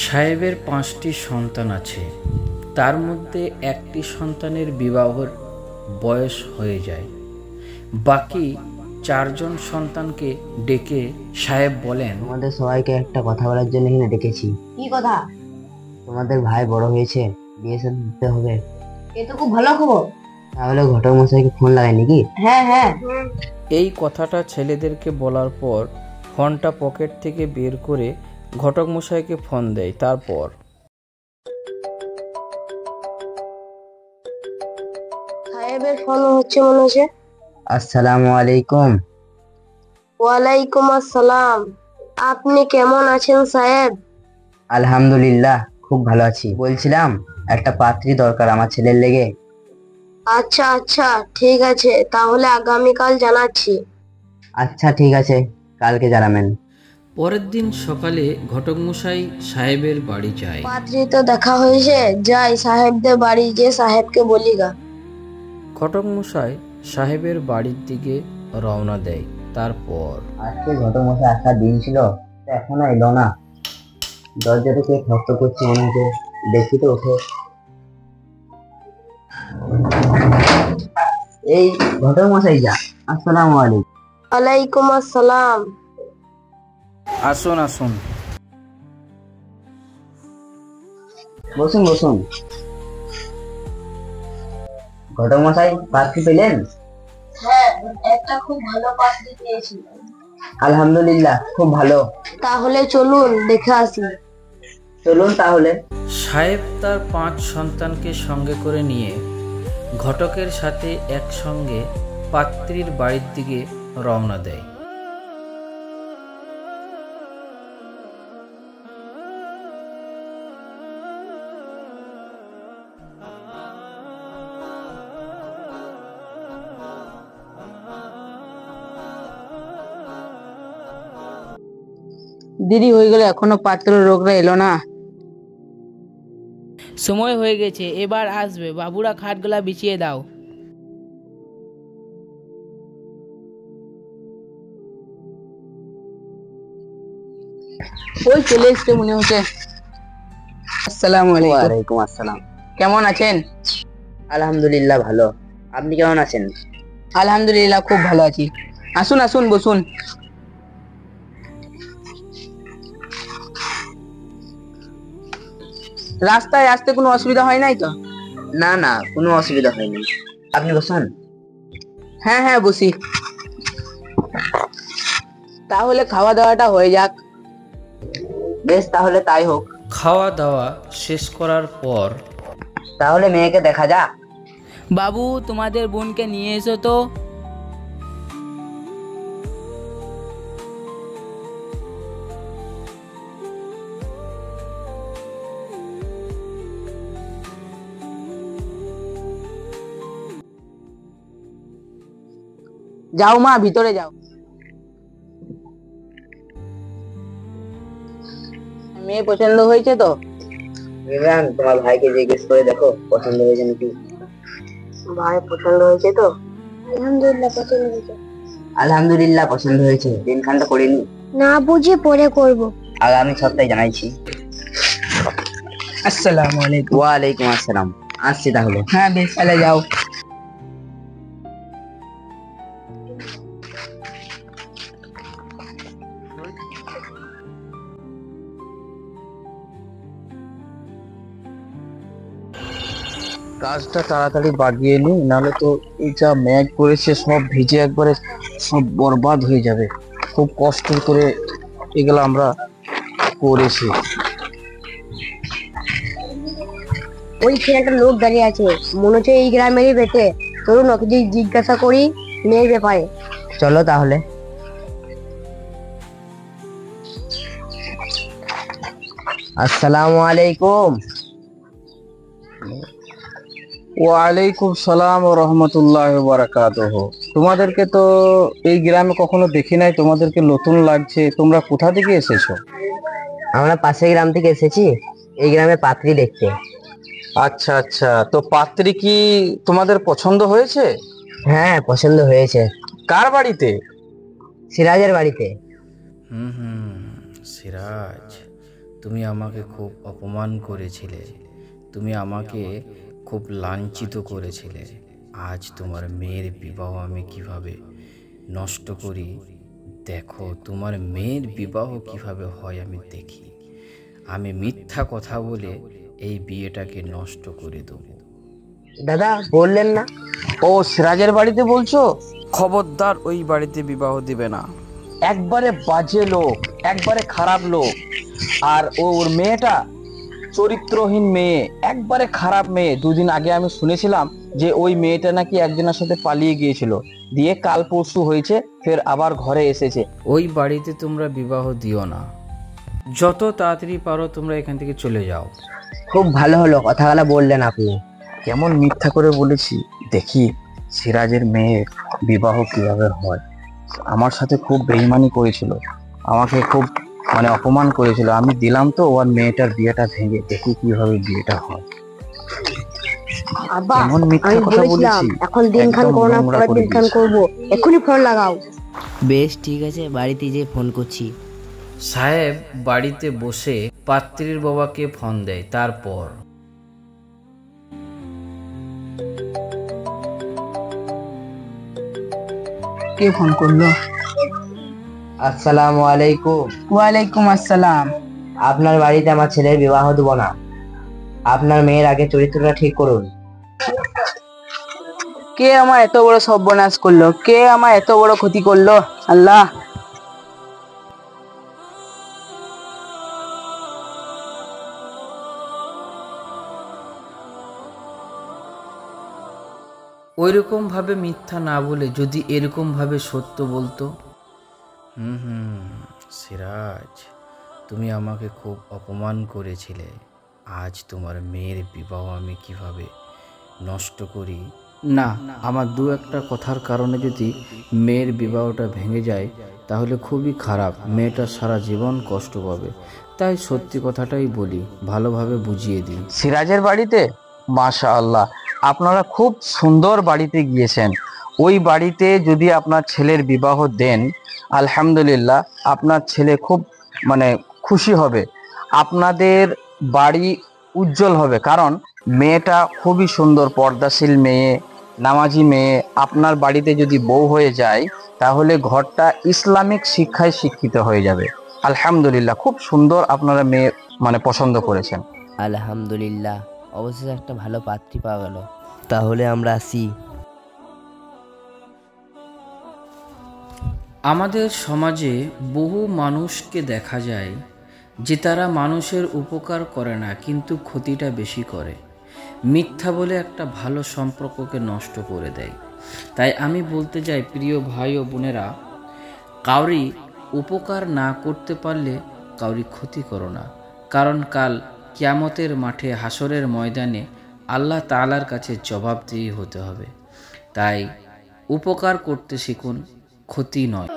সাহেবের 5টি সন্তান আছে। তার মধ্যে একটি সন্তানের বিবাহের বয়স হয়ে যায়। বাকি 4জন সন্তানকে ডেকে সাহেব বলেন, তোমাদের সবাইকে একটা কথা বলার জন্য এখানে ডেকেছি। কি কথা? তোমাদের ভাই বড় হয়েছে, বিয়ে শাদী দিতে হবে। এ তো খুব ভালো খবর। তাহলে ঘটক মশাইকে ফোন লাগাই নাকি? হ্যাঁ হ্যাঁ। এই কথাটা ছেলেদেরকে বলার পর ফোনটা পকেট থেকে বের করে ঘটক মশাইকে ফোন দেয়। তারপর সাহেবের ফোন হচ্ছে মনে হচ্ছে। আসসালামু আলাইকুম। ওয়ালাইকুম আসসালাম। আপনি কেমন আছেন সাহেব? আলহামদুলিল্লাহ, খুব ভালো আছি। বলছিলাম একটা পাত্রী দরকার আমার ছেলের লেগে। আচ্ছা আচ্ছা, ঠিক আছে, তাহলে আগামীকাল জানাচ্ছি। আচ্ছা ঠিক আছে, কালকে জানাবেন। পরের দিন সকালে ঘটক মশাই সাহেবের বাড়ি যায়। পাত্রী তো দেখা হয়েছে, যাই সাহেবদের বাড়ি যে সাহেবকে বলি গা। ঘটক মশাই সাহেবের বাড়ির দিকে রওনা দেয়। তারপর আজকে ঘটক মশাই আসার দিন ছিল, তো এখনো এলো না। দরজাটা কে ঠক করছে মনে হচ্ছে, দেখি তো ওঠে। এই ঘটক মশাই যা। আসসালামু আলাইকুম। ওয়ালাইকুম আসসালাম। আসুন আসুন। বসুন বসুন। ঘটক মশাই পাত্রী পেলেন? হ্যাঁ, একটা খুব ভালো পাত্রী পেয়েছি। আলহামদুলিল্লাহ, খুব ভালো। তাহলে চলুন দেখে আসি। চলুন তাহলে। সাহেব তার 5 সন্তানকে সঙ্গে করে নিয়ে ঘটকের সাথে একসঙ্গে পাত্রীর বাড়ির দিকে রওনা দেয়। দেরি হয়ে গেল, এখনো পাত্র লোকরা এলো না। সময় হয়ে গেছে, এবার আসবে। বাবুরা খাটগুলা বিছিয়ে দাও। ওই চলে এসছে মনে হচ্ছে। আসসালামু আলাইকুম। ওয়ালাইকুম আসসালাম। কেমন আছেন? আলহামদুলিল্লাহ ভালো। আপনি কেমন আছেন? আলহামদুলিল্লাহ, খুব ভালো আছি। আসুন আসুন, বসুন। রাস্তায় আসতে কোনো অসুবিধা হয় নাই তো? না না, কোনো অসুবিধা হয়নি। আপনি বসুন। হ্যাঁ হ্যাঁ, বসি। তাহলে খাওয়া দাওয়াটা হয়ে যাক। বেশ, তাহলে তাই হোক। খাওয়া দাওয়া শেষ করার পর তাহলে মেয়েকে দেখা যাক। বাবু, তোমাদের বোনকে নিয়ে এসো তো। যাও মা, ভিতরে যাও। মেয়ে পছন্দ হয়েছে তো? ইমরান, তোমার ভাইকে জিজ্ঞেস করে দেখো পছন্দ হয়েছে নাকি। ভাই পছন্দ হয়েছে তো? আলহামদুলিল্লাহ পছন্দ হয়েছে। আলহামদুলিল্লাহ পছন্দ হয়েছে। দিনখানটা করিনি? না বুঝে পরে করব। আগামী সপ্তাহে জানাইছি। আসসালামু আলাইকুম। ওয়ালাইকুম আসসালাম। আসছি তাহলে। হ্যাঁ বেশ, তাহলে যাও। কাজটা তাড়াতাড়ি বাগিয়ে নি, নাহলে তো এই যা মেঘ করেছে সব ভিজে একবারে সব বরবাদ হয়ে যাবে। খুব কষ্ট করে এগুলো আমরা করেছি। ওই ছেলেটা লোক দাঁড়িয়ে আছে, মনে হচ্ছে এই গ্রামেরই বেটে। চলুন ওকে জিজ্ঞাসা করি মেয়ের ব্যাপারে। চলো তাহলে। আসসালামু আলাইকুম। ওয়ালাইকুম সালাম ও রহমতুল্লাহ বারাকাতুহু। তোমাদেরকে তো এই গ্রামে কখনো দেখি নাই, তোমাদেরকে নতুন লাগছে। তোমরা কোথা থেকে এসেছো? আমরা পাশের গ্রাম থেকে এসেছি এই গ্রামে পাত্রী দেখতে। আচ্ছা আচ্ছা, তো পাত্রী কি তোমাদের পছন্দ হয়েছে? হ্যাঁ, পছন্দ হয়েছে। কার বাড়িতে? সিরাজের বাড়িতে। সিরাজ, তুমি আমাকে খুব অপমান করেছিলে, তুমি আমাকে খুব লাঞ্ছিত করেছিলে। আজ তোমার মেয়ের বিবাহ আমি কিভাবে নষ্ট করি দেখো, তোমার মেয়ের বিবাহ কিভাবে হয় আমি দেখি। আমি মিথ্যা কথা বলে এই বিয়েটাকে নষ্ট করে দেবো। দাদা বললেন না? ও সিরাজের বাড়িতে বলছো? খবরদার ওই বাড়িতে বিবাহ দিবে না। একবারে বাজে লোক, একবারে খারাপ লোক। আর ওর মেয়েটা চরিত্রহীন মেয়ে, একবারে খারাপ মেয়ে। দুদিন আগে আমি শুনেছিলাম যে ওই মেয়েটা নাকি একজনের সাথে পালিয়ে গিয়েছিল, দিয়ে কাল পরশু হয়েছে ফের আবার ঘরে এসেছে। ওই বাড়িতে তোমরা বিবাহ দিও না, যত তাড়াতাড়ি পারো তোমরা এখান থেকে চলে যাও। খুব ভালো হলো কথাগুলো বললেন আপনি। কেমন মিথ্যা করে বলেছি, দেখি সিরাজের মেয়ের বিবাহ কিভাবে হয়। আমার সাথে খুব বেইমানি করেছিল, আমাকে খুব অপমান করেছিল। আমি দিলাম তো ওর মেয়েটার বিয়েটা ভেঙে, দেখি কিভাবে বিয়েটা হয়। আব্বা কেমন মিথ্যা আমি কথা বলেছিলাম বলেছি, এখন দিনখান একদম করো না, নোংরা পরের করে দিনখান দিয়েছি। করবো। এক্ষুনি ফোন লাগাও। বেশ ঠিক আছে, বাড়িতে যেয়ে ফোন করছি। সাহেব বাড়িতে বসে পাত্রীর বাবাকে ফোন দেয়। তারপর কে ফোন করলো? আসসালামু আলাইকুম। ওয়ালাইকুম আসসালাম। আপনার বাড়িতে আমার ছেলের বিবাহ দেবো না, আপনার মেয়ের আগে চরিত্রটা ঠিক করুন। কে আমার এত বড় সর্বনাশ করলো? কে আমার এত বড় ক্ষতি করলো? আল্লাহ। ওইরকম ভাবে মিথ্যা না বলে যদি এরকম ভাবে সত্য বলতো। সিরাজ, তুমি আমাকে খুব অপমান করেছিলে। আজ তোমার মেয়ের বিবাহ আমি কিভাবে নষ্ট করি। না, আমার দু একটা কথার কারণে যদি মেয়ের বিবাহটা ভেঙে যায় তাহলে খুবই খারাপ, মেয়েটা সারা জীবন কষ্ট পাবে। তাই সত্যি কথাটাই বলি, ভালোভাবে বুঝিয়ে দিই। সিরাজের বাড়িতে মাশাআল্লাহ, আপনারা খুব সুন্দর বাড়িতে গিয়েছেন। ওই বাড়িতে যদি আপনার ছেলের বিবাহ দেন, আলহামদুলিল্লাহ আপনার ছেলে খুব খুশি হবে, আপনাদের বাড়ি উজ্জ্বল হবে। কারণ মেয়েটা খুবই সুন্দর, পর্দাশীল মেয়ে, নামাজি মেয়ে। আপনার বাড়িতে যদি বউ হয়ে যায় তাহলে ঘরটা ইসলামিক শিক্ষায় শিক্ষিত হয়ে যাবে। আলহামদুলিল্লাহ, খুব সুন্দর আপনারা মেয়ে পছন্দ করেছেন। আলহামদুলিল্লাহ, অবশেষে একটা ভালো পাত্রী পাওয়া গেল। তাহলে আমরা আসি। আমাদের সমাজে বহু মানুষকে দেখা যায় যে তারা মানুষের উপকার করে না, কিন্তু ক্ষতিটা বেশি করে। মিথ্যা বলে একটা ভালো সম্পর্ককে নষ্ট করে দেয়। তাই আমি বলতে চাই, প্রিয় ভাই ও বোনেরা, কাউরি উপকার না করতে পারলে কাউরি ক্ষতি করো না। কারণ কাল কিয়ামতের মাঠে, হাসরের ময়দানে আল্লাহ তাআলার কাছে জবাবদিহি হতে হবে। তাই উপকার করতে শিখুন, ক্ষতি নয়।